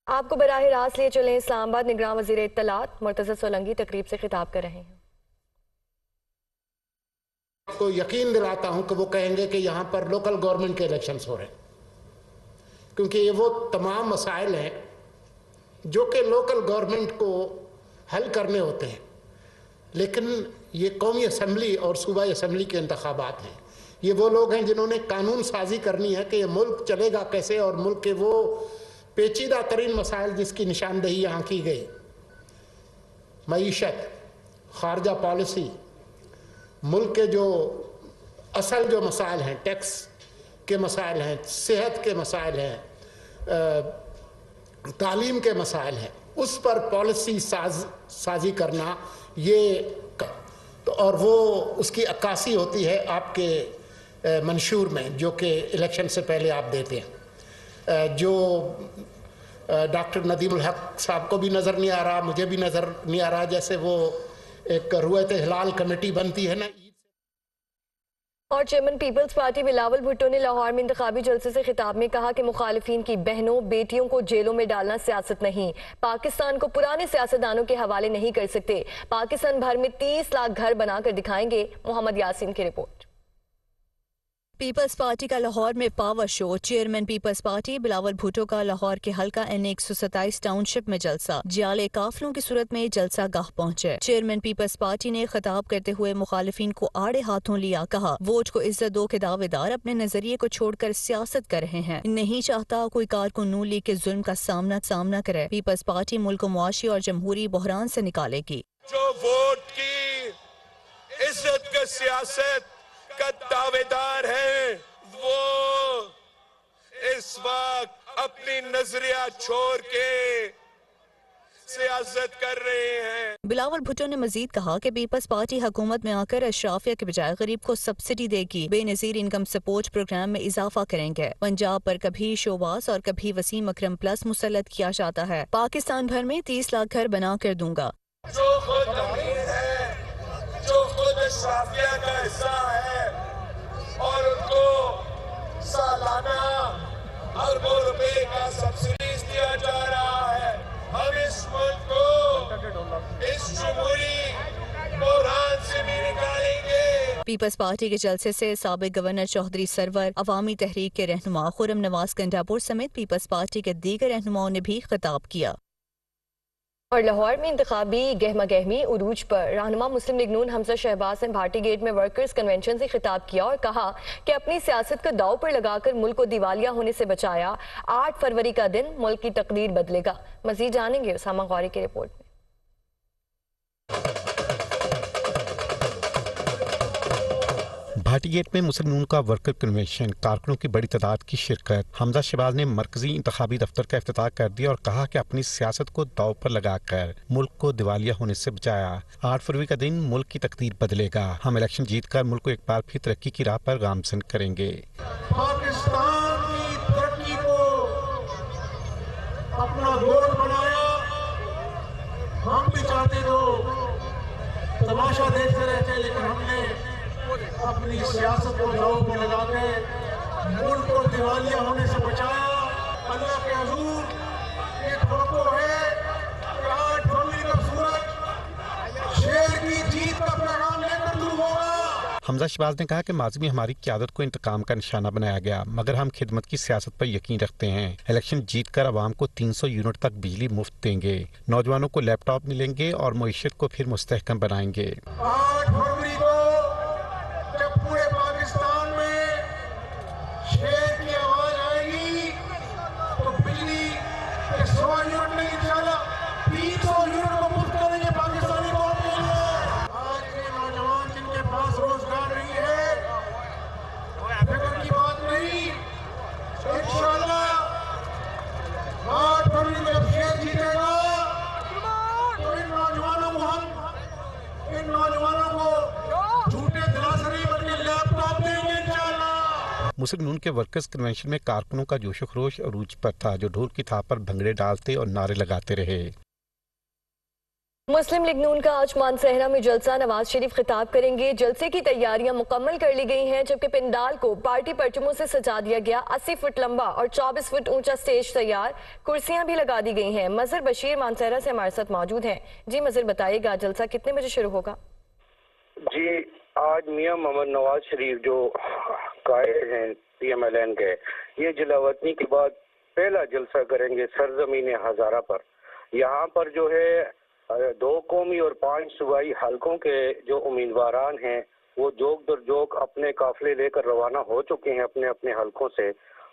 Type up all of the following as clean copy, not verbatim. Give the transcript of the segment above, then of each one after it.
आपको बराह रास्त लिए चले इस्लामाबाद। निगरान वज़ीर इत्तलात मुर्तज़ा सोलंकी तकरीब से खिताब कर रहे हैं। तो यकीन दिलाता हूं कि वो कहेंगे कि यहाँ पर लोकल गवर्नमेंट के इलेक्शंस हो रहे हैं, क्योंकि ये वो तमाम मसाइल हैं जो कि लोकल गवर्नमेंट को हल करने होते हैं। लेकिन ये कौमी असम्बली और सूबाई असम्बली के इंतखाबात हैं। ये वो लोग हैं जिन्होंने कानून साजी करनी है कि ये मुल्क चलेगा कैसे, और मुल्क के वो पेचीदा तरीन मसाइल जिसकी निशानदेही यहाँ की गई, मईशत, खारजा पॉलिसी, मुल्क के जो असल जो मसाइल हैं, टैक्स के मसाइल हैं, सेहत के मसाइल हैं, तालीम के मसाइल हैं, उस पर पॉलिसी साजी करना ये तो, और वो उसकी अक्कासी होती है आपके मंशूर में जो कि इलेक्शन से पहले आप देते हैं। जो डॉक्टर नदीमुल हक साहब को भी नज़र नहीं आ रहा, मुझे भी नज़र नहीं आ रहा, जैसे वो एक रुयत हिलाल कमेटी बनती है ना। और chairman Peoples Party Bilawal Bhutto ने लाहौर में इंतखाबी जलसे से खिताब में कहा कि मुखालिफिन की बहनों बेटियों को जेलों में डालना सियासत नहीं, पाकिस्तान को पुराने सियासतदानों के हवाले नहीं कर सकते। पाकिस्तान भर में 30 लाख घर बनाकर दिखाएंगे। मोहम्मद यासीन की रिपोर्ट। पीपल्स पार्टी का लाहौर में power show. Chairman Peoples Party Bilawal Bhutto का लाहौर के हल्का N 127 टाउनशिप में जलसा। जियाले काफिलों की सूरत में जलसा गाह पहुंचे। चेयरमैन पीपल्स पार्टी ने खिताब करते हुए मुखालिफिन को आड़े हाथों लिया। कहा, वोट को इज्जत दो के दावेदार अपने नजरिए को छोड़कर सियासत कर रहे हैं। नहीं चाहता कोई कारकुन नून लीग के जुल्म का सामना करे। पीपल्स पार्टी मुल्क को मुआशी और जमहूरी बहरान से निकालेगी। जो वोट की इज्जत का सियासत का दावेदार है, वो इस वक्त अपनी नजरिया छोड़ के सियासत कर रहे हैं। बिलावल भुट्टो ने मजीद कहा कि पीपल्स पार्टी हुकूमत में आकर अशराफिया के बजाय गरीब को सब्सिडी देगी। बेनजीर इनकम सपोर्ट प्रोग्राम में इजाफा करेंगे। पंजाब पर कभी शोबास और कभी वसीम अकरम प्लस मुसल्लत किया जाता है। पाकिस्तान भर में 30 लाख घर बना कर दूंगा। जो खुद अमीर है, जो खुद अशराफिया का हिस्सा है और उनको सालाना अरबों रुपए का सब्सिडीज दिया जा रहा है, हम इस मुल्क को इस जमहूरी बहरान से भी निकालेंगे। पीपल्स पार्टी के जलसे से साबिक गवर्नर चौधरी सरवर, अवामी तहरीक के रहनुमा खुर्रम नवाज गंडापुर समेत पीपल्स पार्टी के दीगर रहनुमाओं ने भी खिताब किया। और लाहौर में इंतखाबी गहमा गहमी उरूज पर रहनुमा मुस्लिम लीग नून हमजा शहबाज ने भाटी गेट में वर्कर्स कन्वेंशन से खिताब किया और कहा कि अपनी सियासत को दाव पर लगाकर मुल्क को दिवालिया होने से बचाया। 8 फरवरी का दिन मुल्क की तकदीर बदलेगा। मजीद जानेंगे उसामा गौरी की रिपोर्ट में। भाटी गेट में मुस्लिम नून का वर्कर कन्वेंशन, कारकुनों की बड़ी तादाद की शिरकत। हमजा शहबाज ने मरकजी इंतखाबी दफ्तर का इफ्तिताह कर दिया और कहा कि अपनी सियासत को दाव पर लगाकर मुल्क को दिवालिया होने से बचाया। 8 फरवरी का दिन मुल्क की तकदीर बदलेगा। हम इलेक्शन जीतकर मुल्क को एक बार फिर तरक्की की राह पर गामजन करेंगे। पाकिस्तान की तरक्की को अपना गोल बनाया। हम भी चाहते तो तमाशा देखते रहते, लेकिन हमने अपनी सियासत को दाव पर लगा के मुल्क को दिवालिया होने से बचाया। अल्लाह के हुजूर ये तवक्को है कि 8 फरवरी का सूरज शेर की जीत का पैगाम लेकर दूर होगा। हमजा शहबाज ने कहा कि माजी में हमारी क़यादत को इंतकाम का निशाना बनाया गया, मगर हम खिदमत की सियासत पर यकीन रखते हैं। इलेक्शन जीतकर अवाम को 300 यूनिट तक बिजली मुफ्त देंगे, नौजवानों को लैपटॉप मिलेंगे और मईशत को फिर मुस्तहकम बनाएंगे। 8 फरवरी को जब पूरे पाकिस्तान में शेर की आवाज आएगी तो बिजली के 100 यूनिट में इंशाल्लाह 300 यूनिट को मुफ्त करेंगे पाकिस्तानी कौम के लिए। आज के नौजवान जिनके पास रोजगार नहीं है, फिक्र की बात नहीं, इंशाल्लाह 8 फरवरी को जब शेर जीतेगा तो इन नौजवानों को झूठे दिलासे नहीं बल्कि लैपटॉप देंगे इंशाल्लाह। मुस्लिम नून के वर्कर्स कन्वेंशन में कारकुनों का जोश खरोश अरूज पर था, जो ढोल की थाप पर भंगड़े डालते और नारे लगाते रहे। मुस्लिम लीग नून का आज मानसहरा में जलसा, नवाज शरीफ खिताब करेंगे। जलसे की तैयारियां मुकम्मल कर ली गई हैं, जबकि पंडाल को पार्टी परचमों से सजा दिया गया। 80 फुट लंबा और 24 फुट ऊंचा स्टेज तैयार, कुर्सियां भी लगा दी गई हैं। मजहर बशीर मानसहरा से हमारे साथ मौजूद हैं। जी मजहर, बताइएगा जलसा कितने बजे शुरू होगा? जी, आज मियां मोहम्मद नवाज शरीफ जो कायद हैं PMLN के, ये जलावतनी के बाद पहला जलसा करेंगे सरजमीन हजारा पर। यहाँ पर जो है 2 कौमी और 5 सूबाई हलकों के जो उम्मीदवारान हैं वो जोक दर जोक अपने काफिले लेकर रवाना हो चुके हैं अपने अपने हलकों से।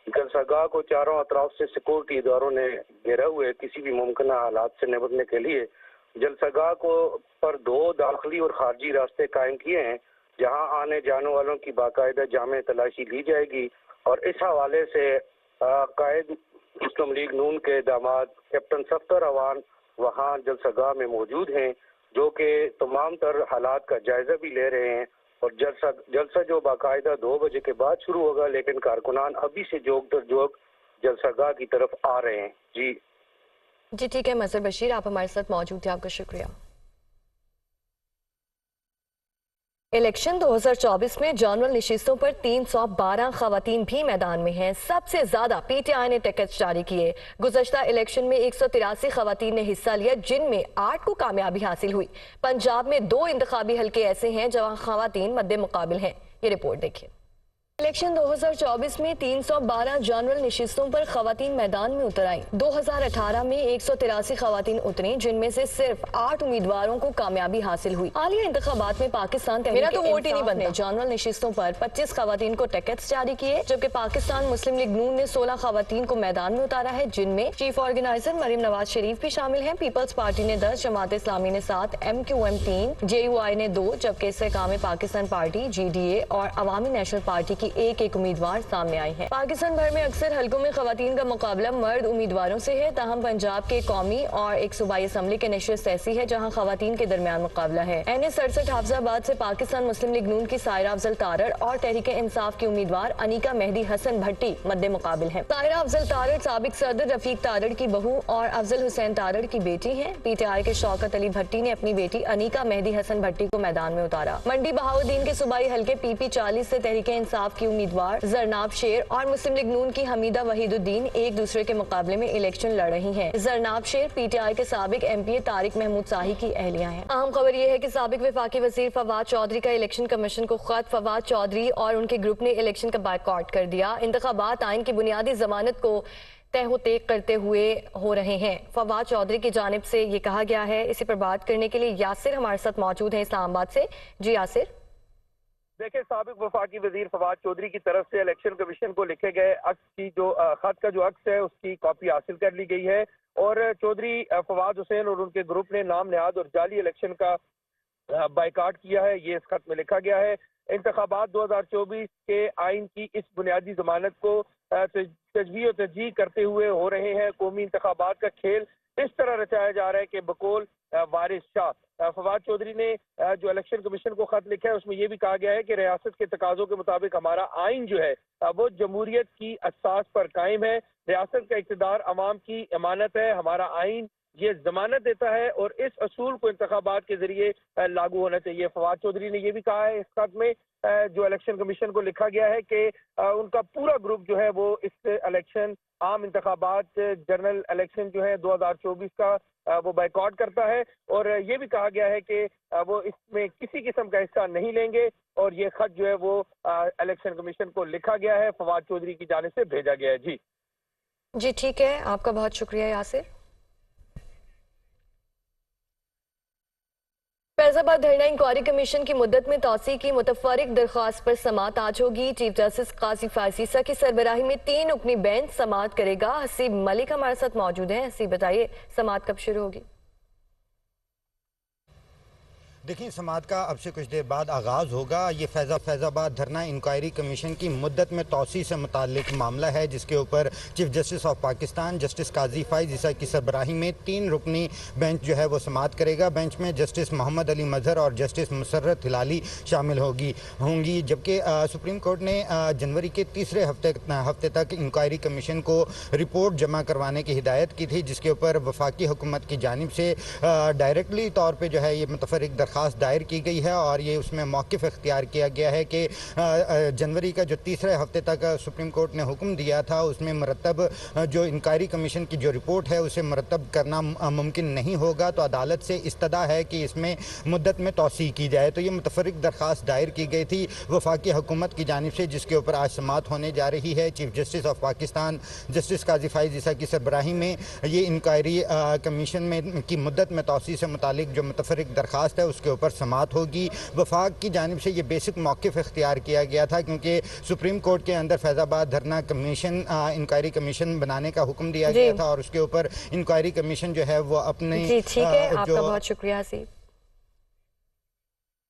जलसागाह को चारों अतराफ से सिक्योरिटी इदारों ने घेरा हुए किसी भी मुमकिन हालात से निपटने के लिए जलसागाह को पर 2 दाखिली और खारजी रास्ते कायम किए हैं, जहां आने जाने वालों की बाकायदा जामे तलाशी ली जाएगी। और इस हवाले से कायद मुस्लिम लीग नून के दामाद कैप्टन सफ्तर अवान वहाँ जलसागाह में मौजूद हैं, जो कि तमाम तर हालात का जायजा भी ले रहे हैं। और जलसा जो बाकायदा 2 बजे के बाद शुरू होगा, लेकिन कारकुनान अभी से जोक दर जोक जलसागाह की तरफ आ रहे हैं। जी ठीक है मजहर बशीर, आप हमारे साथ मौजूद थे, आपका शुक्रिया। इलेक्शन 2024 में जनरल नशिस्तों पर 312 खवातीन भी मैदान में हैं। सबसे ज्यादा PTI ने टिकट जारी किए। गुज़श्ता इलेक्शन में 183 खवातीन ने हिस्सा लिया, जिनमें 8 को कामयाबी हासिल हुई। पंजाब में 2 इंतखाबी हलके ऐसे हैं जहां खवातीन मद्दे मुकाबिल हैं। ये रिपोर्ट देखिए। इलेक्शन 2024 में 312 जनरल नशिस्तों पर खवातीन मैदान में उतर आई। 2018 में 183 खवातीन उतरी, जिनमें से सिर्फ 8 उम्मीदवारों को कामयाबी हासिल हुई। हालिया इंतखाबात में पाकिस्तान मेरा तो वोट ही नहीं बनने जनरल नशिस्तों पर 25 खवातीन को टिकट्स जारी किए, जबकि पाकिस्तान मुस्लिम लीग नून ने 16 खवातीन को मैदान में उतारा है, जिनमें चीफ ऑर्गेनाइजर मरीम नवाज शरीफ भी शामिल है। पीपल्स पार्टी ने 10, जमात इस्लामी ने 7, MQM 3, JUI ने 2, जबकि इस्तेकाम पाकिस्तान पार्टी, GDA और अवामी नेशनल पार्टी की एक उम्मीदवार सामने आई है। पाकिस्तान भर में अक्सर हलकों में खवातीन का मुकाबला मर्द उम्मीदवारों से है, ताहम पंजाब के कौमी और एक सूबाई असम्बली के नशिस्त ऐसी है जहां खवातीन के दरमियान मुकाबला है। NS 67 हाफजाबाद से पाकिस्तान मुस्लिम लीग नून की सायरा अफजल तारड़ और तहरीक इंसाफ की उम्मीदवार अनीका मेहदी हसन भट्टी मद्दे मुकाबिल है। सायरा अफजल तारड़ साबिक सदर रफीक तारड़ की बहू और अफजल हुसैन तारड़ की बेटी है। PTI के शौकत अली भट्टी ने अपनी बेटी अनीका मेहदी हसन भट्टी को मैदान में उतारा। मंडी बहाउद्दीन के सूबाई हलके PP 40 से तहरीक इंसाफ की उम्मीदवार जरनाब शेर और मुस्लिम लीग नून की हमीदा वहीदुद्दीन एक दूसरे के मुकाबले में इलेक्शन लड़ रही हैं। जरनाब शेर PTI के साबिक MPA तारिक महमूद शाही की अहलिया हैं। अहम खबर यह है कि साबिक वफाकी वजीर फवाद चौधरी का इलेक्शन कमीशन को खत। फवाद चौधरी और उनके ग्रुप ने इलेक्शन का बायकॉट कर दिया। इंतखाबात आइन की बुनियादी जमानत को तहतेक करते हुए हो रहे हैं। फवाद चौधरी की जानिब से ये कहा गया है। इसी पर बात करने के लिए यासिर हमारे साथ मौजूद है इस्लामाबाद से। जी यासिर। देखिए, साबिक वफाकी वजीर फवाद चौधरी की तरफ से इलेक्शन कमीशन को लिखे गए अक्स की जो खत का जो अक्स है उसकी कॉपी हासिल कर ली गई है और चौधरी फवाद हुसैन और उनके ग्रुप ने नाम नेहाद और जाली इलेक्शन का बाइकाट किया है। ये इस खत में लिखा गया है। इंतखाबात 2024 के आइन की इस बुनियादी जमानत को तजवीज़ और तरजीह करते हुए हो रहे हैं। कौमी इंतखाबात का खेल इस तरह रचाया जा रहा है कि बकौल वारिस शाह। फवाद चौधरी ने जो इलेक्शन कमीशन को खत लिखा है उसमें यह भी कहा गया है कि रियासत के तकाजों के मुताबिक हमारा आइन जो है वो जमहूरियत की असास पर कायम है। रियासत का इक़्तिदार अवाम की अमानत है। हमारा आइन ये जमानत देता है और इस असूल को इंतखाबात के जरिए लागू होना चाहिए। फवाद चौधरी ने यह भी कहा है इस खत में जो इलेक्शन कमीशन को लिखा गया है कि उनका पूरा ग्रुप जो है वो इस इलेक्शन आम इंतखाबात जनरल इलेक्शन जो है 2024 का वो बाइकॉट करता है और ये भी कहा गया है कि वो इसमें किसी किस्म का हिस्सा नहीं लेंगे और ये खत जो है वो इलेक्शन कमीशन को लिखा गया है, फवाद चौधरी की जानिब से भेजा गया है। जी ठीक है, आपका बहुत शुक्रिया यासिर। फैजाबाद धरना इंक्वायरी कमीशन की मुद्दत में तौसी की मुतफरिक दरख्वास्त पर समात आज होगी। चीफ जस्टिस काजी फायसीसा की सरबराही में 3 रुकनी बेंच समात करेगा। हसीब मलिक हमारे साथ मौजूद हैं। हसीब, बताइए समात कब शुरू होगी? देखिए, समाअत का अब से कुछ देर बाद आगाज़ होगा। ये फैज़ाबाद धरना इंक्वायरी कमीशन की मुद्दत में तौसी से मुताल्लिक मामला है, जिसके ऊपर chief justice of Pakistan justice Qazi Faez Isa की सरबराही में 3 रुकनी बेंच जो है वो समाअत करेगा। बेंच में जस्टिस मोहम्मद अली मजहर और जस्टिस मुसर्रत हिलाली शामिल होंगी। जबकि सुप्रीम कोर्ट ने जनवरी के तीसरे हफ्ते तक इंक्वायरी कमीशन को रिपोर्ट जमा करवाने की हिदायत की थी, जिसके ऊपर वफाकी हुकूमत की जानिब से डायरेक्टली तौर पर जो है ये मुतफर्रिक दरख्वास्त दायर की गई है और ये उसमें मौक़िफ़ इख्तियार किया गया है कि जनवरी का जो तीसरे हफ्ते तक सुप्रीम कोर्ट ने हुक्म दिया था, उसमें मरतब जो इंक्वायरी कमीशन की जो रिपोर्ट है उसे मरतब करना मुमकिन नहीं होगा। तो अदालत से इस्तदा है कि इसमें मुद्दत में तौसी की जाए। तो ये मुतफर्रिक दरख्वास्त दायर की गई थी वफाकी हुकूमत की जानिब से, जिसके ऊपर आज समाअत होने जा रही है। Chief justice of Pakistan justice Qazi Faez Isa की सरबराही में ये इंक्वायरी कमीशन में की मुद्दत में तौसी से मुतालिक जो मुतफर्रिक दरख्वास्त है उसके ऊपर समाअत होगी। वफाक की जानिब से ये बेसिक मौक़िफ़ इख्तियार किया गया था, क्योंकि सुप्रीम कोर्ट के अंदर फैज़ाबाद धरना कमीशन इंक्वायरी कमीशन बनाने का हुक्म दिया गया था और उसके ऊपर इंक्वायरी कमीशन जो है वो अपने जी ठीक है, आपका बहुत शुक्रिया हसीब।